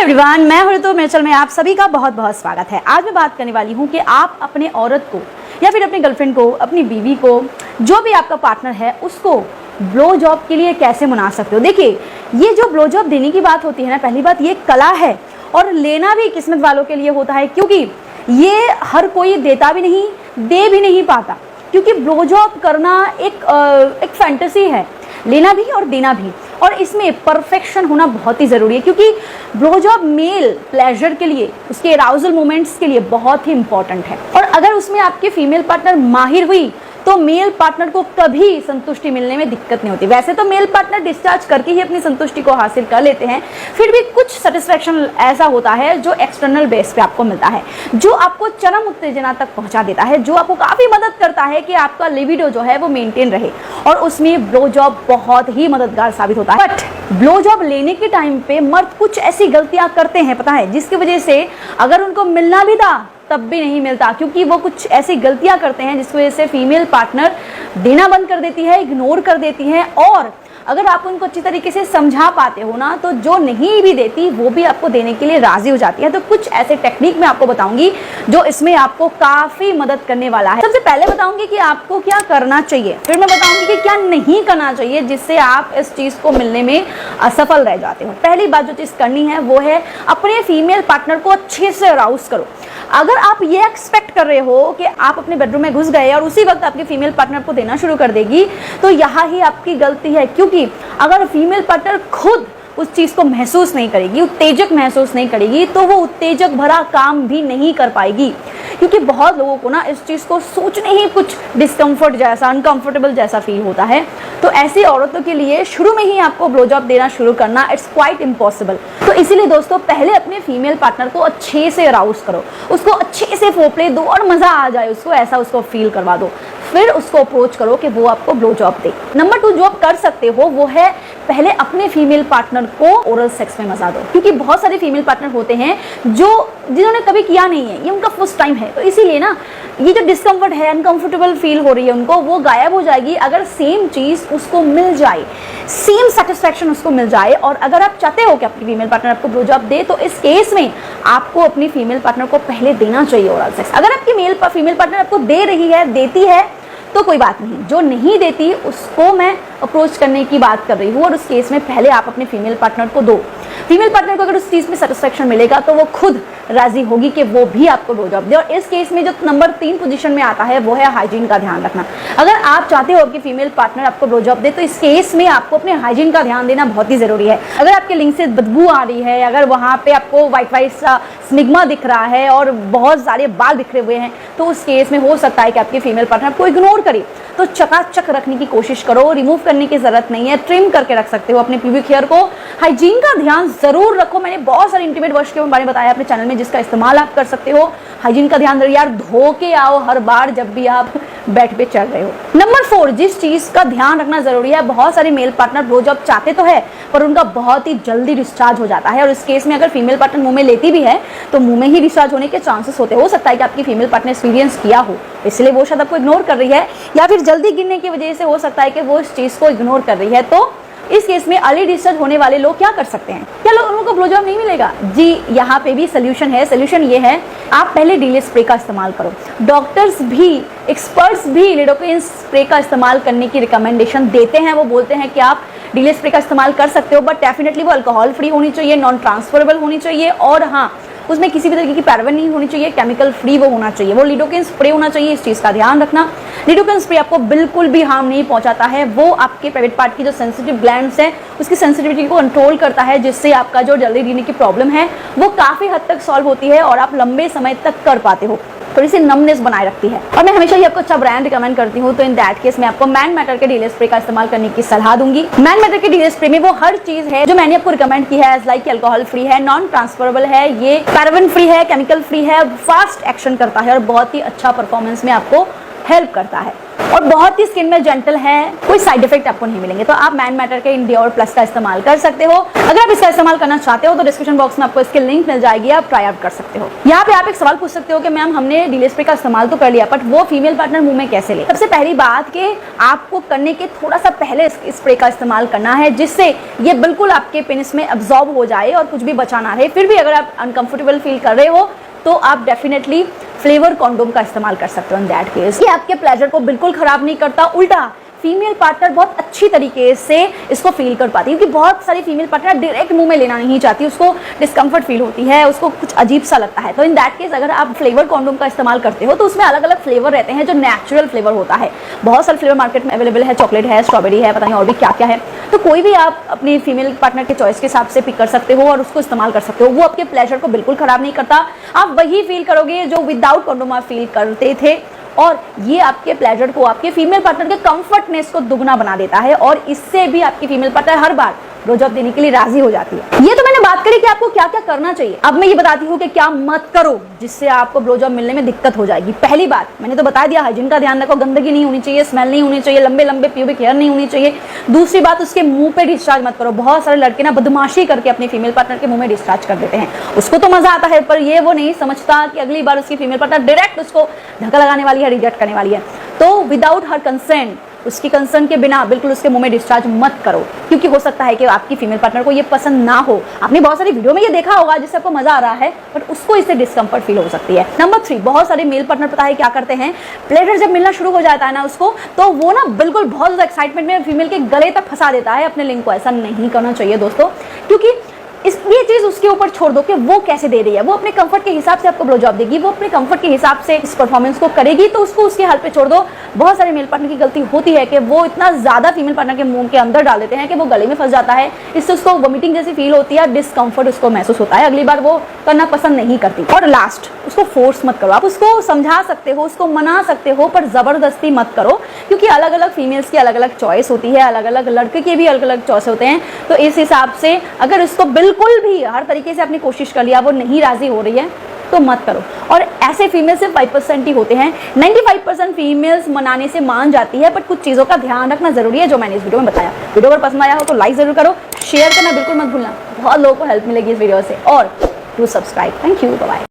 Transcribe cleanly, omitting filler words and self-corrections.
Everyone, मैं हूं ऋतु। मेरे चैनल में आप सभी का बहुत बहुत स्वागत है। आज मैं बात करने वाली हूं कि आप अपने औरत को या फिर अपनी गर्लफ्रेंड को, अपनी बीवी को, जो भी आपका पार्टनर है, उसको ब्लो जॉब के लिए कैसे मना सकते हो। देखिए, ये जो ब्लो जॉब देने की बात होती है ना, पहली बात ये कला है और लेना भी किस्मत वालों के लिए होता है, क्योंकि ये हर कोई देता भी नहीं, दे भी नहीं पाता। क्योंकि ब्लो जॉब करना एक फैंटेसी है, लेना भी और देना भी, और इसमें परफेक्शन होना बहुत ही ज़रूरी है। क्योंकि ब्लो जॉब मेल प्लेजर के लिए, उसके अराउजल मोमेंट्स के लिए बहुत ही इंपॉर्टेंट है। और अगर उसमें आपकी फीमेल पार्टनर माहिर हुई तो मेल पार्टनर को कभी संतुष्टि मिलने में दिक्कत नहीं होती। वैसे तो मेल पार्टनर डिस्चार्ज करके ही अपनी संतुष्टि को हासिल कर लेते हैं, फिर भी कुछ सेटिस्फैक्शन ऐसा होता है जो एक्सटर्नल बेस पे आपको मिलता है, जो आपको चरम उत्तेजना तक पहुंचा देता है, जो आपको काफ़ी मदद करता है कि आपका लिबिडो जो है वो मेंटेन रहे, और उसमें ब्लो जॉब बहुत ही मददगार साबित होता है। बट ब्लो जॉब लेने के टाइम पे मर्द कुछ ऐसी गलतियां करते हैं, पता है, जिसकी वजह से अगर उनको मिलना भी था तब भी नहीं मिलता। क्योंकि वो कुछ ऐसी गलतियां करते हैं जिसकी वजह से फीमेल पार्टनर देना बंद कर देती है, इग्नोर कर देती है। और अगर आप उनको अच्छी तरीके से समझा पाते हो ना, तो जो नहीं भी देती वो भी आपको देने के लिए राजी हो जाती है। तो कुछ ऐसे टेक्निक मैं आपको बताऊंगी जो इसमें आपको काफ़ी मदद करने वाला है। सबसे पहले बताऊंगी कि आपको क्या करना चाहिए, फिर मैं बताऊंगी कि क्या नहीं करना चाहिए जिससे आप इस चीज़ को मिलने में असफल रह जाते हो। पहली बात जो चीज़ करनी है वो है अपने फीमेल पार्टनर को अच्छे से अराउज करो। अगर आप ये एक्सपेक्ट कर रहे हो कि आप अपने बेडरूम में घुस गए और उसी वक्त आपकी फीमेल पार्टनर को देना शुरू कर देगी, तो यहाँ ही आपकी गलती है। क्योंकि अगर फीमेल पार्टनर खुद उस चीज़ को महसूस नहीं करेगी, उत्तेजक महसूस नहीं करेगी, तो वो उत्तेजक भरा काम भी नहीं कर पाएगी। क्योंकि बहुत लोगों को ना इस चीज़ को सोचने ही कुछ डिस्कम्फर्ट जैसा, अनकंफर्टेबल जैसा फील होता है। तो ऐसी औरतों के लिए शुरू में ही आपको ब्लो जॉब देना शुरू करना इट्स क्वाइट इम्पॉसिबल। तो इसीलिए दोस्तों, पहले अपने फीमेल पार्टनर को अच्छे से अराउज करो, उसको अच्छे से फोपले दो और मज़ा आ जाए उसको, ऐसा उसको फील करवा दो। फिर उसको अप्रोच करो कि वो आपको ब्लो जॉब दे। नंबर 2 जो आप कर सकते हो वो है पहले अपने फीमेल पार्टनर को ओरल सेक्स में मजा दो। क्योंकि बहुत सारे फीमेल पार्टनर होते हैं जिन्होंने कभी किया नहीं है, ये उनका फर्स्ट टाइम है। तो इसीलिए ना ये जो डिस्कम्फर्ट है, अनकंफर्टेबल फील हो रही है उनको, वो गायब हो जाएगी अगर सेम चीज़ उसको मिल जाए, सेम सेटिस्फैक्शन उसको मिल जाए। और अगर आप चाहते हो कि आपकी फीमेल पार्टनर आपको ब्लो जॉब दे, तो इस केस में आपको अपनी फीमेल पार्टनर को पहले देना चाहिए ओरल सेक्स। अगर आपकी फीमेल पार्टनर आपको दे रही है, देती है, तो कोई बात नहीं। जो नहीं देती उसको मैं अप्रोच करने की बात कर रही हूँ, और उस केस में पहले आप अपने फीमेल पार्टनर को दो। फीमेल पार्टनर को अगर उस चीज़ में सेटिस्फैक्शन मिलेगा तो वो खुद राजी होगी कि वो भी आपको ब्लो जॉब दे। और इस केस में जो नंबर 3 पोजीशन में आता है वो है हाइजीन का ध्यान रखना। अगर आप चाहते हो कि फीमेल पार्टनर आपको ब्लो जॉब दे, तो इस केस में आपको अपने हाइजीन का ध्यान देना बहुत ही ज़रूरी है। अगर आपके लिंग से बदबू आ रही है, अगर वहाँ पे आपको वाइट सा स्मिग्मा दिख रहा है और बहुत सारे बाल बिखरे हुए हैं, तो उस केस में हो सकता है कि आपकी फीमेल पार्टनर आपको इग्नोर करे। तो चकाचक रखने की कोशिश करो, रिमूव करने की जरूरत नहीं है, ट्रिम करके रख सकते हो अपने प्यूबिक हेयर को। हाइजीन का ध्यान जरूर रखो। मैंने बहुत सारे इंटीमेट वॉश के बारे में बताया अपने चैनल में, जिसका इस्तेमाल आप कर सकते हो। हाइजीन का ध्यान यार, धो के आओ हर बार जब भी आप बेड पे चढ़ रहे हो। नंबर 4 जिस चीज का ध्यान रखना जरूरी है, बहुत सारे मेल पार्टनर ब्लो जॉब चाहते तो है पर उनका बहुत ही जल्दी डिस्चार्ज हो जाता है। और इस केस में अगर फीमेल पार्टनर मुंह में लेती भी है तो मुंह में ही डिस्चार्ज होने के चांसेस होते हैं। हो सकता है कि आपकी फीमेल पार्टनर एक्सपीरियंस किया हो, इसलिए वो शायद आपको इग्नोर कर रही है, या फिर जल्दी गिरने की वजह से हो सकता है कि वो इस चीज को इग्नोर कर रही है। तो इस केस में अर्ली डिस्चार्ज होने वाले लोग क्या कर सकते हैं? क्या लोगों को ब्लो जॉब नहीं मिलेगा? जी, यहाँ पे भी सोल्यूशन है। सोल्यूशन ये है, आप पहले डीले स्प्रे का इस्तेमाल करो। डॉक्टर्स भी, एक्सपर्ट्स भी लिडोकेन स्प्रे का इस्तेमाल करने की रिकमेंडेशन देते हैं। वो बोलते हैं कि आप डीले स्प्रे का इस्तेमाल कर सकते हो, बट डेफिनेटली वो अल्कोहल फ्री होनी चाहिए, नॉन ट्रांसफरेबल होनी चाहिए, और हाँ, उसमें किसी भी तरीके की पैराबेन नहीं होनी चाहिए, केमिकल फ्री वो होना चाहिए, वो लिडोकेन स्प्रे होना चाहिए। इस चीज़ का ध्यान रखना। लिडोकेन स्प्रे आपको बिल्कुल भी हार्म नहीं पहुंचाता है। वो आपके प्राइवेट पार्ट की जो सेंसिटिव ग्लैंड्स हैं उसकी सेंसिटिविटी को कंट्रोल करता है, जिससे आपका जो जल्दी गिरने की प्रॉब्लम है वो काफ़ी हद तक सॉल्व होती है और आप लंबे समय तक कर पाते हो। थोड़ी सी नमनेस बनाए रखती है। और मैं हमेशा ही आपको अच्छा ब्रांड रिकमेंड करती हूँ, तो इन दैट केस मैं आपको मैन मैटर के डीले स्प्रे का इस्तेमाल करने की सलाह दूंगी। मैन मैटर के डीले स्प्रे में वो हर चीज है जो मैंने आपको रिकमेंड की है, एज लाइक अल्कोहल फ्री है, नॉन ट्रांसफरेबल है, ये पैराबेन फ्री है, केमिकल फ्री है, फास्ट एक्शन करता है और बहुत ही अच्छा परफॉर्मेंस में आपको हेल्प करता है। और बहुत ही स्किन में जेंटल है, कोई साइड इफेक्ट आपको नहीं मिलेंगे। तो आप मैन मैटर के इन डियोर प्लस का इस्तेमाल कर सकते हो। अगर आप इसका इस्तेमाल करना चाहते हो तो डिस्क्रिप्शन बॉक्स में आपको इसकी लिंक मिल जाएगी, आप ट्राई आउट कर सकते हो। यहाँ पे आप एक सवाल पूछ सकते हो कि मैम हमने डिले स्प्रे का इस्तेमाल तो कर लिया, बट वो फीमेल पार्टनर मुंह में कैसे ले। सबसे पहली बात कि आपको करने के थोड़ा सा पहले स्प्रे का इस्तेमाल करना है, जिससे ये बिल्कुल आपके पेनिस में अब्सॉर्ब हो जाए और कुछ भी बचा ना रहे। फिर भी अगर आप अनकंफर्टेबल फील कर रहे हो तो आप डेफिनेटली फ्लेवर कॉन्डोम का इस्तेमाल कर सकते हो इन दैट केस। ये आपके प्लेजर को बिल्कुल खराब नहीं करता, उल्टा फीमेल पार्टनर बहुत अच्छी तरीके से इसको फील कर पाती है, क्योंकि बहुत सारी फीमेल पार्टनर डायरेक्ट मुंह में लेना नहीं चाहती, उसको डिस्कम्फर्ट फील होती है, उसको कुछ अजीब सा लगता है। तो इन दैट केस अगर आप फ्लेवर कॉन्डोम का इस्तेमाल करते हो तो उसमें अलग अलग फ्लेवर रहते हैं जो नेचुरल फ्लेवर होता है। बहुत सारे फ्लेवर मार्केट में अवेलेबल है, चॉकलेट है, स्ट्रॉबेरी है, पता नहीं और भी क्या क्या है। तो कोई भी आप अपनी फीमेल पार्टनर के चॉइस के हिसाब से पिक कर सकते हो और उसको इस्तेमाल कर सकते हो। वो आपके प्लेजर को बिल्कुल खराब नहीं करता, आप वही फील करोगे जो विदाउट कॉन्डोम आप फील करते थे, और ये आपके प्लेजर को, आपके फीमेल पार्टनर के कंफर्टनेस को दुगना बना देता है, और इससे भी आपकी फीमेल पार्टनर हर बार ब्लोजॉब देने के लिए राजी हो जाती है। ये तो मैंने बात करी कि आपको क्या क्या करना चाहिए। अब मैं ये बताती हूँ कि क्या मत करो जिससे आपको ब्लोजॉब मिलने में दिक्कत हो जाएगी। पहली बात मैंने तो बता दिया, हाइजीन का ध्यान रखो, गंदगी नहीं होनी चाहिए, स्मेल नहीं होनी चाहिए, लंबे लंबे प्यूबिक हेयर नहीं होनी चाहिए। दूसरी बात, उसके मुंह पे डिस्चार्ज मत करो। बहुत सारे लड़के ना बदमाशी करके अपने फीमेल पार्टनर के मुंह में डिस्चार्ज कर देते हैं। उसको तो मजा आता है, पर ये वो नहीं समझता कि अगली बार उसकी फीमेल पार्टनर डायरेक्ट उसको धक्का लगाने वाली है, रिजेक्ट करने वाली है। तो विदाउट हर कंसेंट, उसकी कंसर्न के बिना बिल्कुल उसके मुंह में डिस्चार्ज मत करो, क्योंकि हो सकता है कि आपकी फीमेल पार्टनर को ये पसंद ना हो। आपने बहुत सारी वीडियो में ये देखा होगा जिससे आपको मजा आ रहा है, बट उसको इससे डिस्कम्फर्ट फील हो सकती है। नंबर 3, बहुत सारे मेल पार्टनर पता है क्या करते हैं, प्लेजर जब मिलना शुरू हो जाता है ना उसको, तो वो ना बिल्कुल बहुत ज्यादा एक्साइटमेंट में फीमेल के गले तक फंसा देता है अपने लिंक को। ऐसा नहीं करना चाहिए दोस्तों, क्योंकि ये चीज उसके ऊपर छोड़ दो कि वो कैसे दे रही है। वो अपने कंफर्ट के हिसाब से आपको ब्लोजॉब देगी, वो अपने कंफर्ट के हिसाब से इस परफॉर्मेंस को करेगी, तो उसको उसके हाल पे छोड़ दो। बहुत सारे मेल पार्टनर की गलती होती है कि वो इतना ज्यादा फीमेल पार्टनर के मुंह के अंदर डाल देते हैं कि वो गले में फंस जाता है। इससे उसको वोमिटिंग जैसी फील होती है, डिस्कम्फर्ट उसको महसूस होता है, अगली बार वो करना पसंद नहीं करती। और लास्ट, उसको फोर्स मत करो। आप उसको समझा सकते हो, उसको मना सकते हो, पर जबरदस्ती मत करो, क्योंकि अलग अलग फीमेल्स की अलग अलग चॉइस होती है, अलग अलग लड़के के भी अलग अलग चॉइस होते हैं। तो इस हिसाब से अगर उसको बिल्कुल भी हर तरीके से आपने कोशिश कर लिया, वो नहीं राजी हो रही है, तो मत करो। और ऐसे फीमेल सिर्फ 5% ही होते हैं, 95% फीमेल्स मनाने से मान जाती है, बट कुछ चीज़ों का ध्यान रखना जरूरी है जो मैंने इस वीडियो में बताया। वीडियो अगर पसंद आया हो तो लाइक जरूर करो, शेयर करना बिल्कुल मत भूलना, बहुत लोगों को हेल्प मिलेगी इस वीडियो से, और do subscribe. Thank you, bye.